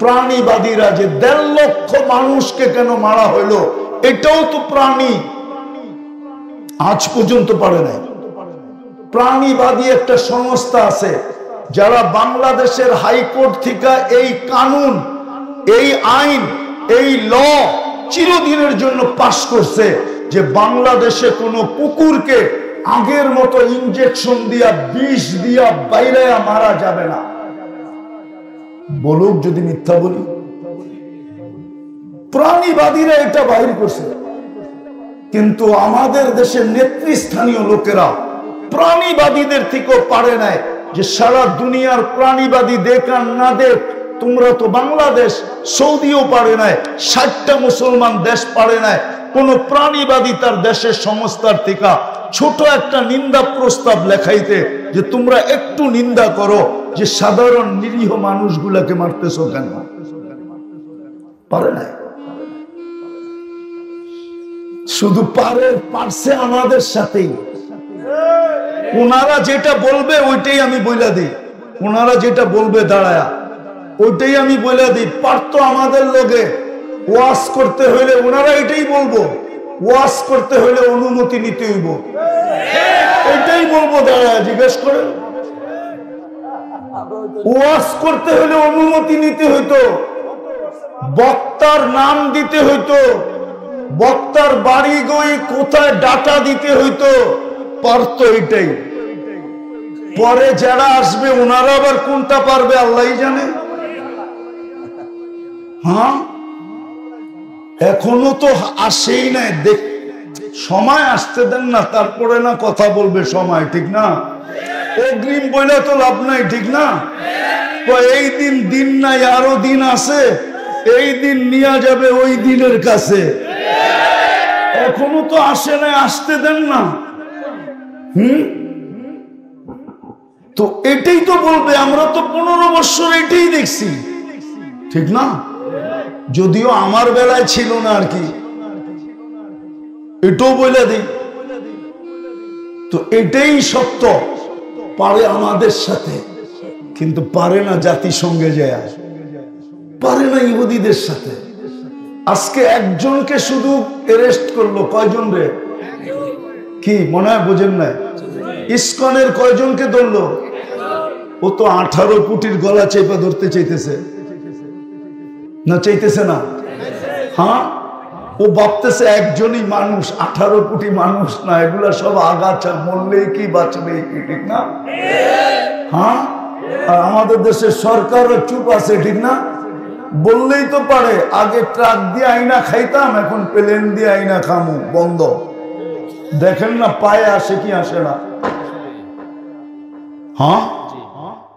প্রাণীবাদীরা যে 1.5 লক্ষ মানুষকে কেন মারা হইলো, এটাও তো প্রাণী, আজ পর্যন্ত পারে নাই। প্রাণীবাদী একটা সংস্থা আছে যারা বাংলাদেশের হাইকোর্ট থেকে এই কানুন, এই আইন, এই ল চিরদিনের জন্য পাশ করছে যে বাংলাদেশে কোনো কুকুরকে আগের মতো ইনজেকশন দিয়া, বিষ দিয়া বাইরায়া মারা যাবে না। বলুক যদি মিথ্যা বলি। প্রাণীবাদীরা এটা বাইর করছে, কিন্তু আমাদের দেশের নেতৃস্থানীয় লোকেরা প্রাণীবাদীদের থেকেও পারে নাই যে সারা দুনিয়ার প্রাণীবাদী দেখ আর না দেখ, তোমরা তো বাংলাদেশ, সৌদিও পারে নাই, 60টা মুসলমান দেশ পারে নাই, কোন প্রাণীবাদী তার দেশের সংস্থার থেকে ছোট একটা নিন্দা প্রস্তাব লেখাইতে যে তোমরা একটু নিন্দা করো যে সাধারণ নিরীহ মানুষগুলাকে মারতেছো কেন, পারে নাই। শুধু পারছে আমাদের সাথেই। ওনারা যেটা বলবে ওইটাই আমি বইলা দিই, ওনারা যেটা বলবে দাঁড়ায়া ওইটাই আমি বইলা দিই। পারতো আমাদের লোকে ওয়াজ করতে হইলে ওনারা এটাই বলবো, ওয়াজ করতে হইলে অনুমতি নিতে হইব, এটাই বলবো দাঁড়ায়া। জিজ্ঞেস করেন, ওয়াজ করতে হইলে অনুমতি নিতে হইতো, বক্তার নাম দিতে হইতো, বক্তার বাড়ি গই কোথায় ডাটা দিতে হইতো, পারতো এটাই। পরে যারা আসবে ওনারা আবার কোনটা পারবে আল্লাহই জানে। হ্যাঁ, এখনো তো আসেই নাই, দেখ সময় আসতে দেন না, তারপরে না কথা বলবে সময়, ঠিক না? অগ্রিম বইলে তো লাভ নাই, ঠিক না? এই দিন নাই, আরো দিন আছে, এই দিন নিয়ে যাবে ওই দিনের কাছে। এখনো তো আসে নাই, আসতে দেন না। তো এটাই তো বলবে, আমরা তো 15 বছর এটাই দেখছি, ঠিক না? যদিও আমার বেলায় ছিল না আর কি, এটাও বলে দিই। তো এটাই সত্য, পারে আমাদের সাথে, কিন্তু পারে না জাতিসংঘে যায়, পারে না ইহুদিদের সাথে। আজকে একজনকে শুধু অ্যারেস্ট করলো, কয়জন রে? কি মনে হয় বোঝেন না? ইসকনের কয়জনকে ধরলো? ও তো 18 কোটির গলা চেপে ধরতে চাইতেছে না, চাইতেছে না? হ্যাঁ, ও ভাবতেছে একজনই মানুষ, 18 কোটি মানুষ না, এগুলা সব আগাছা, মরলে কি বাঁচবে কি, ঠিক না? হ্যাঁ, আর আমাদের দেশের সরকারও চুপ আছে, ঠিক না? বললেই তো পারে, আগে ট্রাক দিয়ে আইনা খাইতাম, এখন প্লেন দিয়ে আইনা খামু, বন্ধ। দেখেন না পায়ে আসে কি আসে না? হ্যাঁ,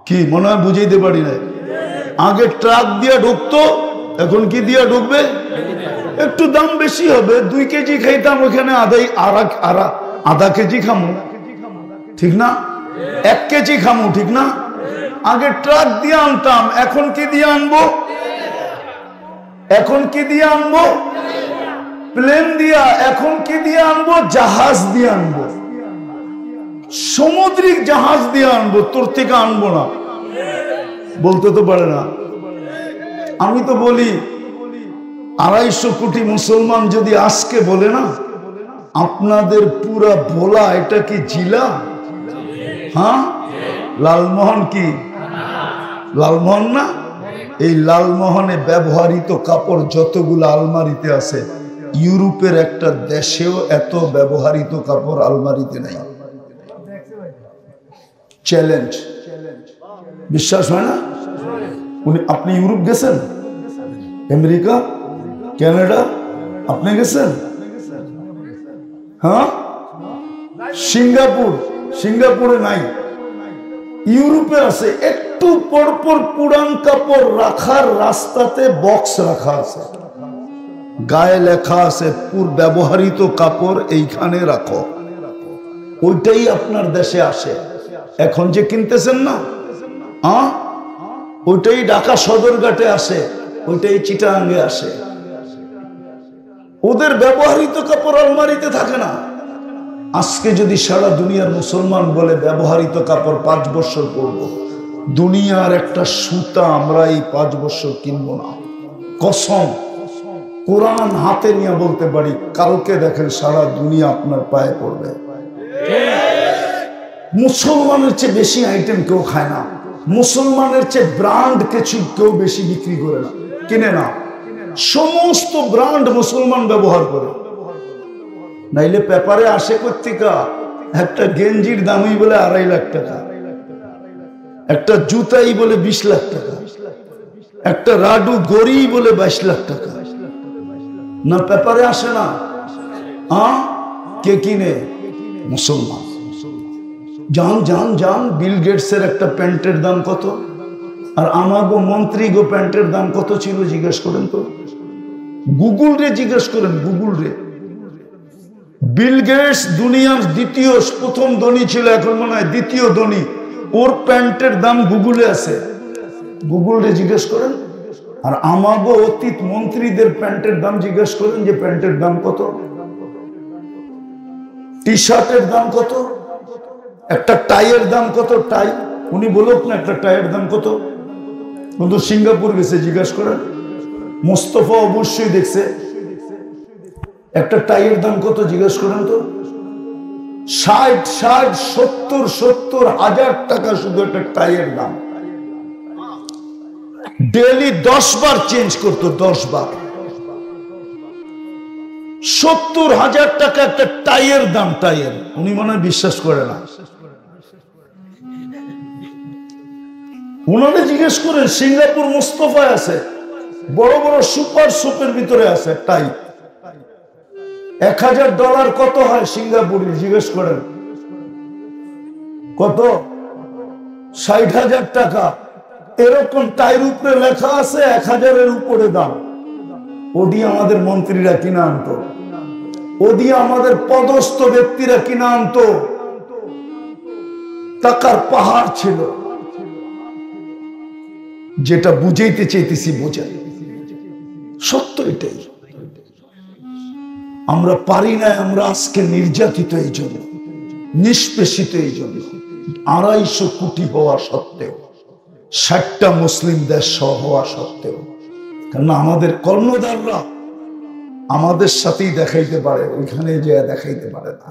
কি মনে হয় বুঝাইতে পারি না? আগে ট্রাক দিয়ে ঢুকতো, এখন কি দিয়ে ঢুকবে? একটু দাম বেশি হবে, 2 কেজি খাইতাম, ওখানে আধা কেজি খামু, ঠিক না? 1 কেজি খামু, ঠিক না? আগে ট্রাক দিয়ে আনতাম, এখন কি দিয়ে আনবো? এখন কি দিয়ে আনবো? প্লেন দিয়া। এখন কি দিয়ে আনবো? জাহাজ দিয়ে আনবো, সামুদ্রিক জাহাজ দিয়ে আনবো, তোর থেকে আনবো না। বলতে তো পারে না। আমি তো বলি 250 কোটি মুসলমান যদি আজকে বলে না, আপনাদের পুরা ভোলা এটা কি জিলা? হ্যাঁ, লালমোহন কি লালমোহন না? এই লালমোহনে ব্যবহৃত কাপড় যতগুলো আলমারিতে আছে, ইউরোপের একটা দেশেও এত ব্যবহৃত কাপড় আলমারিতে নাই। চ্যালেঞ্জ, বিশ্বাস হয় না? আপনি ইউরোপ গেছেন? আমেরিকা, কানাডা আপনি গেছেন? হ্যাঁ, সিঙ্গাপুরে নাই, ইউরোপে আছে। একটু পরপর পুরান কাপড় রাখার রাস্তাতে বক্স রাখা আছে, গায়ে লেখা আছে ব্যবহৃত কাপড় এইখানে রাখো। ওইটাই আপনার দেশে আসে। এখন যে কিনতেছেন না, ওইটাই ঢাকা সদরঘাটে আসে, ওইটাই চিটাগাঙ্গে আসে। ওদের ব্যবহৃত কাপড় আলমারিতে থাকে না। আজকে যদি সারা দুনিয়ার মুসলমান বলে ব্যবহৃত কাপড় 5 বছর পরবো, দুনিয়ার একটা সুতা আমরা এই 5 বছর কিনবো না। কসম, কোরআন হাতে নিয়ে বলতে পারি, কালকে দেখেন সারা দুনিয়া আপনার পায়ে পড়বে। মুসলমানের চেয়ে বেশি আইটেম কেউ খায় না, মুসলমানের চেয়ে ব্র্যান্ড কিছু কেউ বেশি বিক্রি করে না, কিনে না। সমস্ত ব্র্যান্ড মুসলমান ব্যবহার করে। নাইলে পেপারে আসে কোত্থেকা? একটা গেঞ্জির দামই বলে 2.5 লাখ টাকা, একটা জুতাই বলে 20 লাখ টাকা, একটা রাডু গড়ি বলে 22 লাখ টাকা। না পেপারে আসে না? কে কিনে? মুসলমান। যান বিল গেটসের একটা প্যান্টের দাম কত, আর আমাগো মন্ত্রী গো প্যান্টের দাম কত ছিল জিজ্ঞেস করেন তো। গুগল রে জিজ্ঞেস করেন, গুগল রে। বিল গেটস দুনিয়ার প্রথম ধনী ছিল, এখন মনে হয় 2য় ধনী। ওর প্যান্টের দাম গুগলে আছে, গুগল রে জিজ্ঞেস করেন। আর আমাগো অতীত মন্ত্রীদের প্যান্টের দাম জিজ্ঞেস করেন যে প্যান্টের দাম কত, টি শার্টের দাম কত, একটা টাইয়ের দাম কত। টাই উনি বলুক না একটা টাইয়ের দাম কত। কিন্তু সিঙ্গাপুর গেছে, জিজ্ঞাসা করেন। মোস্তফা অবশ্যই দেখছে, একটা টাইয়ের দাম কত জিজ্ঞেস করেন তো। 60-70 হাজার টাকা শুধু একটা টাইয়ের দাম। ডেলি 10 বার চেঞ্জ করতো, 10 বার। 70 হাজার টাকা একটা টাইয়ের দাম, টাইয়ের। উনি মনে হয় বিশ্বাস করে না। উনারে জিজ্ঞেস করেন, সিঙ্গাপুর মোস্তফায় আছে, বড় বড় সুপার শপের ভিতরে আছে টাই। $1000 কত হয় সিঙ্গাপুরে জিজ্ঞেস করেন, কত? 60,000 টাকা। এরকম টাইর উপরে লেখা আছে 1000-এর উপরে দাম। ওডি আমাদের মন্ত্রীরা কিনা আনতো, ওডি আমাদের পদস্থ ব্যক্তিরা কিনা আনতো। টাকার পাহাড় ছিল। যেটা বুঝাইতে চাইতেছি বোঝাই, সত্য এটাই। আমরা পারি না, আমরা আজকে নির্যাতিত। এই জন্য নিষ্পেষিত এই জন্য 250 কোটি হওয়া সত্ত্বেও, 60টা মুসলিম দেশ সহ হওয়া সত্ত্বেও, কেননা আমাদের কর্ণধাররা আমাদের সাথেই দেখাইতে পারে, ওইখানে যে দেখাইতে পারে না।